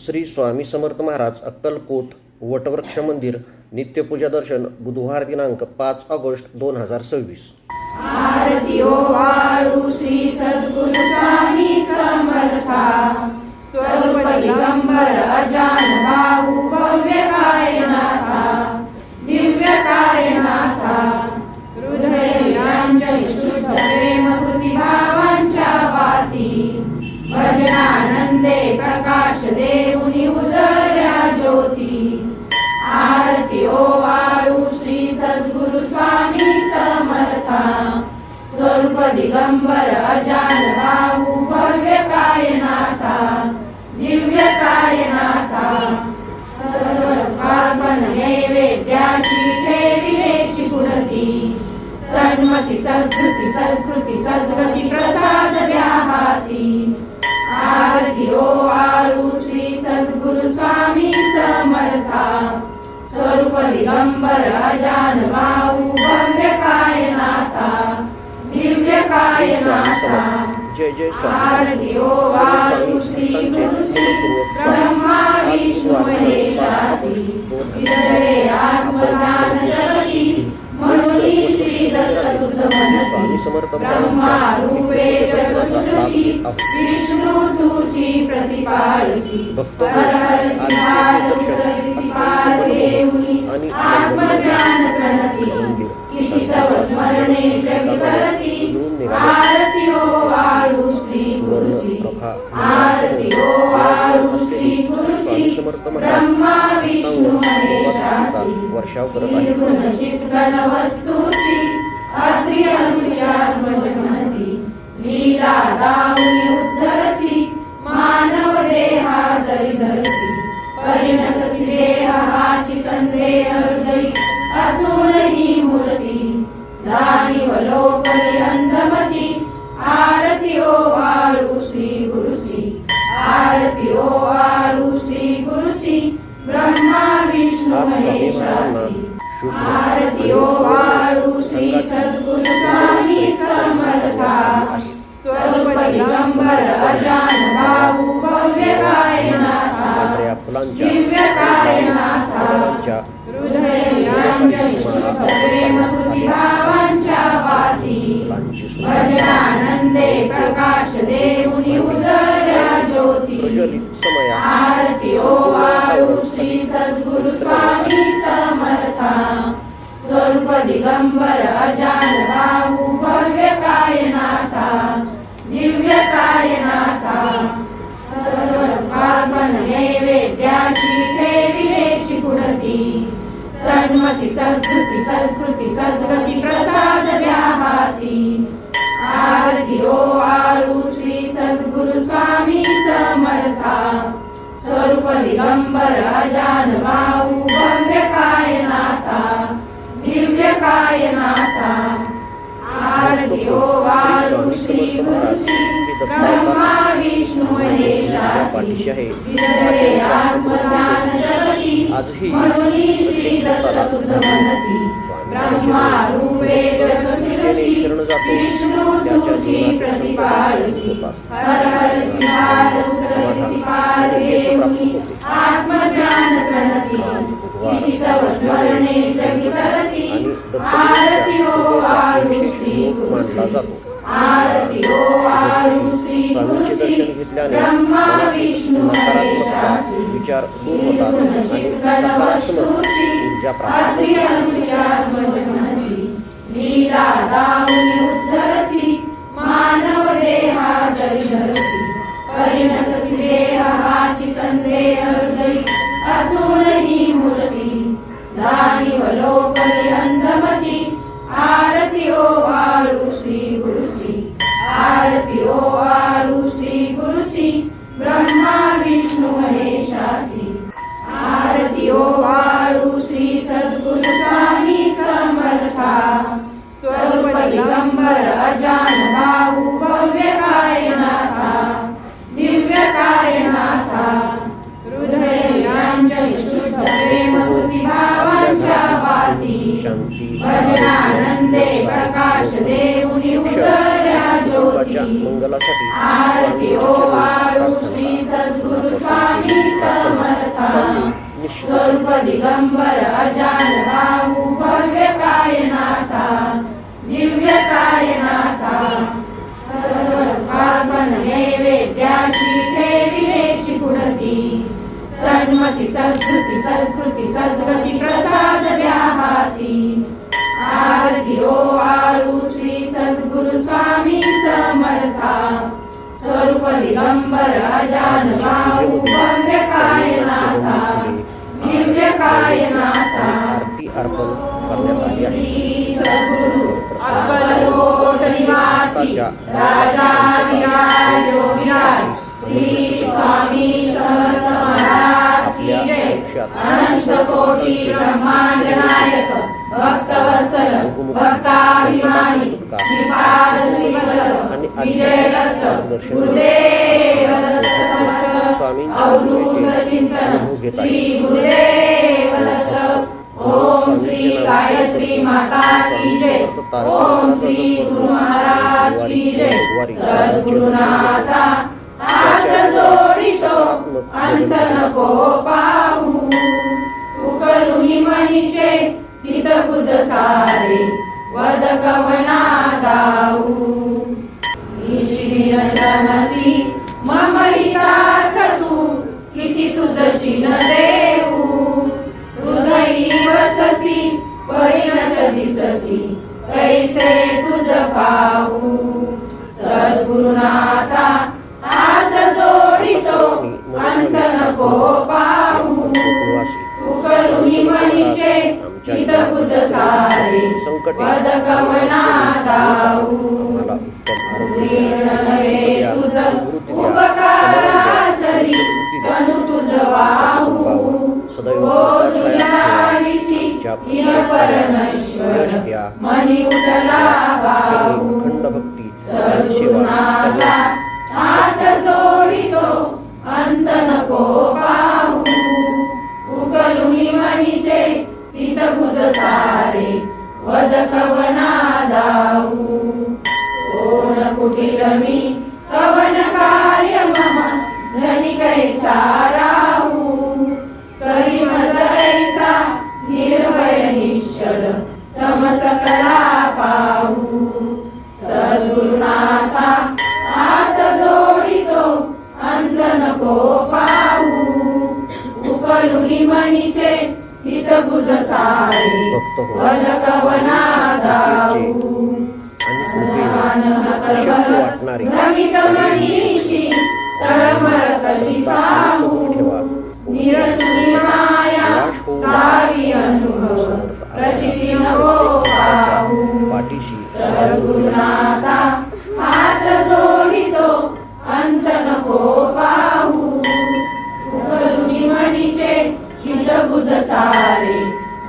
श्री स्वामी समर्थ महाराज अक्कलकोट वटवृक्ष मंदिर नित्यपूजा दर्शन बुधवार दिनांक 5 ऑगस्ट 2026। आरती ओ वाळू श्री सद्गुरु स्वामी समर्था स्वरूप दिगंबर अजान बाहू भव्य कायनाथा दिव्य कायनाथा हृदय निरंजन शुद्ध प्रेम प्रतिभावांच्या वाती भजनानंदे प्रकाश देऊनी उजळल्या ज्योती। आरती ओ वाळू श्री सद्गुरु स्वामी समर्था स्वरूप दिगंबर अजान बाहू भव्य कायनाथा दिव्य कायनाथा सर्वस्वार्पण नैवेद्याची ठेविलेची पुढती सन्मती सद्गती सद्गती सद्गती प्रसाद द्या हाती। आरती ओ वाळू श्री सद्गुरु स्वामी समर्था स्वरूप दिगंबर अजान बाहू भव्य कायनाथा दिव्य कायनाथा। जय जय आरती ओ वाळू श्री गुरु श्री ब्रह्मा विष्णू महेशासी हृदये आत्मज्ञान जगती म्हणून श्री दत्त तुझ म्हणती ब्रह्मा रूपे जगसृष्टी विष्णू तुझी प्रतिपाळसी हर हर सिंहार सिंहार देऊनी आत्मज्ञान प्रणती किती तव स्मरणे जगतरती। आरती ओ वाळू श्री गुरु श्री आरती ओ वाळू श्री गुरु श्री ब्रह्मा विष्णू महेशासी निर्गुण चित्गण वस्तुसी अत्रि अनुसुयात्मज म्हणती लीला दाऊनी उद्धरसी मानव देहा जरी धरसी परिणससी देह हाची संदेह हृदयी असून ही मूर्ती जाणीव लोकली अंधमती। आरती ओ वाळू श्री गुरु श्री आरती ओ वाळू श्री गुरु श्री ब्रह्मा विष्णू महेशासी। आरती ओ वाळू श्री सद्गुरु स्वामी समर्था स्वरूप दिगंबर अजान बाहू भव्य कायनाथा दिव्य कायनाथा हृदय निरंजन शुद्ध प्रेम प्रतिभावांच्या वाती भजनानंदे प्रकाश देऊनी उजळल्या ज्योती। आरती ओ वाळू श्री सद्गुरु स्वामी समर्था स्वरूप दिगंबर अजान बाहू भव्य कायनाथा दिव्य कायनाथा सर्वस्वार्पण नैवेद्याची ठेविलेची पुढती सन्मती सद्गती सद्गती सद्गती प्रसाद द्या हाती। आरती ओ वाळू श्री सद्गुरु स्वामी समर्था स्वरूप दिगंबर अजान बाहू भव्य कायनाथा दिव्य कायनाथा। आरती ओ वाळू श्री गुरु श्री ब्रह्मा विष्णू महेशासी हृदये आत्मज्ञान जगती म्हणून श्री दत्त तुझ म्हणती ब्रह्मा रूपे जगसृष्टी विष्णू तुझी प्रतिपाळसी हर हर सिंहार सिंहार देऊनी आत्मज्ञान प्रणती किती तव स्मरणे जगितरती। आरती ओ वाळू श्री गुरु श्री आरती ओ वाळू श्री गुरु श्री ब्रह्मा विष्णू महेशासी निर्गुण चित्गण वस्तुसी अत्रि अनुसुयात्मज म्हणती लीला दाऊनी उद्धरसी मानव देहा जरी धरसी परिणससी देह हाची संदेह हृदयी असून ही मूर्ती जाणीव लोकली अंधमती। आरती ओ वाळू श्री गुरु श्री आरती ओ वाळू श्री गुरु श्री ब्रह्मा विष्णू महेशासी। आरती ओ वाळू श्री सद्गुरु स्वामी समर्था स्वरूप दिगंबर अजान बाहू भव्य कायनाथा दिव्य कायनाथा हृदय निरंजन शुद्ध प्रेम प्रतिभावांच्या वाती भजनानंदे प्रकाश देऊनी उजळल्या ज्योती। मंगलासाठी आरती ओ वाळू श्री सद्गुरु स्वामी निश्चित स्वरूप दिगंबर अजान बाहू भव्य कायनाथा दिव्य कायनाथा सर्वस्वार्पण नैवेद्याची ठेविलेची पुढती सन्मती सद्कृती सत्कृती सद्गती प्रसाद द्या हाती आरती ओवाळू श्री सद्गुरु स्वामी समर्था स्वरूप दिगंबर अजान बाहू भव्य कायनाथा दिव्य कायनाथा आरती अर्पण करण्यात आली आहे. श्री सद्गुरु अक्कलकोट निवासी राजाधिराज योगीराज श्री स्वामी समर्थ महाराज की जय. अनंत कोटी ब्रह्मांड नायक भक्तवत्सल भक्ताभिमानी श्रीपाद श्रीवल्लभ विजय दत्त गुरुदेव दत्त समर्थ अवधूत चिंतन श्री गुरुदेव दत्त. ओम श्री गायत्री माता की जय. ओम श्री गुरु महाराज की जय. सद्गुरुनाथा हात जोडितो अंत नको पाहू उकलुनी मनीचे हित गुज सारे वद कवना दाऊ ईशी नशनसी मम हितार्थ तू किती तुझशीन देऊ हृदयी वससी परिणच दिससी कैसे तुझ पाहू सद्गुरुनाथा हात जोडितो अंत नको पाहू उकलुनी मनीचे हित गुज सारे वद कवना दाऊ नव्हे तुझ उपकाराचरी तनु तुझ वाहू ओझुलाविसी हिय परमेश्वर मनी उठला बाहू सद्गुरुनाथा हात जोडितो अंत नको पाहू उकलुनी मनीचे हित गुज सारे वद कवना दाऊ कोण कुटील मी कवन कार्य मम धनी कैसा राहू करी मज ऐसा निर्भय निश्चल समसकला पाहू सद्गुरुनाथा हात जोडितो अंत नको पाहू उकलुनी मनीचे हित गुज सारे वद कवना दाऊ भ्रमित मनीची तळमळ कशी साहू निरसुनी माया कावी अनुभव प्रचिती नको पाहू सद्गुरुनाथा हात जोडितो अंत नको पाहू उकलुनी मनीचे हित गुज सारे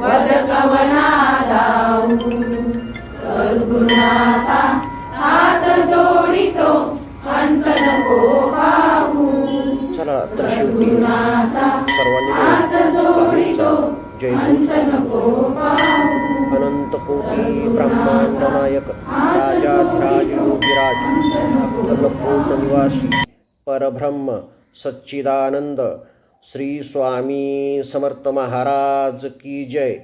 वद कवना दाऊ सद्गुरुनाथा हात जोडितो अंत नको पाहू चला तर शेवटी सद्गुरुनाथा हात जोडितो अंत नको पाहू अनंत कोटी ब्रह्मांड नायक राजाधिराज योगीराज अक्कलकोट निवासी परब्रह्म सच्चिदानंद श्री स्वामी समर्थ महाराज की जय.